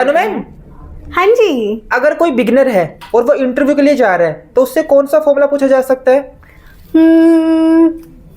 अनु ma'am, हाँ जी। अगर कोई बिगनर है और वो इंटरव्यू के लिए जा रहा है तो उससे कौन सा फॉर्मूला पूछा जा सकता है?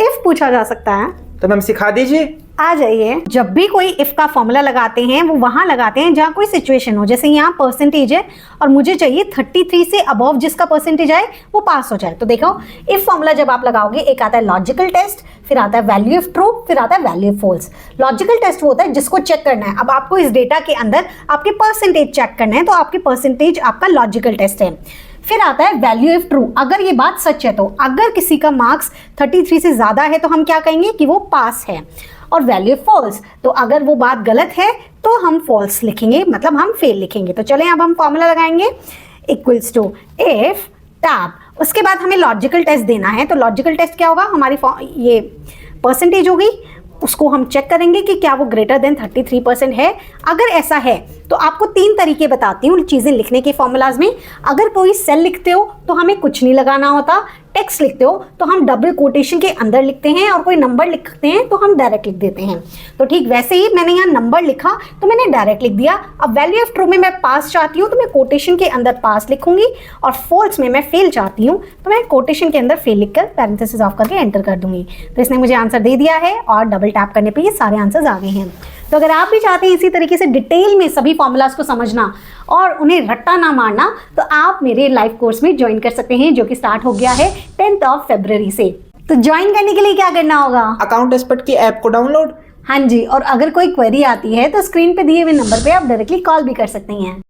इफ पूछा जा सकता है। तो मैम सिखा दीजिए। आ जाइए। जब भी कोई इफ का फॉर्मूला लगाते हैं वो वहां लगाते हैं जहां कोई सिचुएशन हो। जैसे यहाँ परसेंटेज है और मुझे चाहिए 33 से अबव जिसका परसेंटेज आए वो पास हो जाए। तो देखो इफ फॉर्मूला जब आप लगाओगे, एक आता है लॉजिकल टेस्ट, फिर आता है वैल्यू ऑफ ट्रू, फिर आता है value of false. Logical test वो होता है जिसको चेक करना है। अब आपको इस डेटा के अंदर आपके परसेंटेज चेक करना है, तो आपके परसेंटेज आपका लॉजिकल टेस्ट है। फिर आता है वैल्यू ऑफ ट्रू। अगर ये बात सच है तो अगर किसी का मार्क्स 33 से ज्यादा है तो हम क्या कहेंगे कि वो पास है। और वैल्यू ऑफ फॉल्स, तो अगर वो बात गलत है तो हम फॉल्स लिखेंगे, मतलब हम फेल लिखेंगे। तो चलें अब हम फॉर्मूला लगाएंगे। इक्वल्स टू इफ टैब, उसके बाद हमें लॉजिकल टेस्ट देना है। तो लॉजिकल टेस्ट क्या होगा, हमारी ये परसेंटेज होगी, उसको हम चेक करेंगे कि क्या वो ग्रेटर देन 33% है। अगर ऐसा है तो आपको 3 तरीके बताती हूँ चीज़ें लिखने के फॉर्मूलाज में। अगर कोई सेल लिखते हो तो हमें कुछ नहीं लगाना होता, टेक्स्ट लिखते हो तो हम डबल कोटेशन के अंदर लिखते हैं, और कोई नंबर लिखते हैं तो हम डायरेक्ट लिख देते हैं। तो ठीक वैसे ही मैंने यहाँ नंबर लिखा तो मैंने डायरेक्ट लिख दिया। अब वैल्यू ऑफ ट्रू में मैं पास चाहती हूँ तो मैं कोटेशन के अंदर पास लिखूंगी, और फॉल्स में मैं फेल चाहती हूँ तो मैं कोटेशन के अंदर फेल लिखकर पैरेंथेसिस ऑफ करके एंटर कर दूंगी। तो इसने मुझे आंसर दे दिया है और डबल टैप करने पर ये सारे आंसर्स आ गए हैं। तो अगर आप भी चाहते हैं इसी तरीके से डिटेल में सभी फॉर्मूलाज को समझना और उन्हें रट्टा ना मारना, तो आप मेरे लाइव कोर्स में ज्वाइन कर सकते हैं, जो कि स्टार्ट हो गया है 10 फरवरी से। तो ज्वाइन करने के लिए क्या करना होगा, अकाउंट एक्सपर्ट की ऐप को डाउनलोड। हाँ जी, और अगर कोई क्वेरी आती है तो स्क्रीन पे दिए हुए नंबर पे आप डायरेक्टली कॉल भी कर सकते हैं।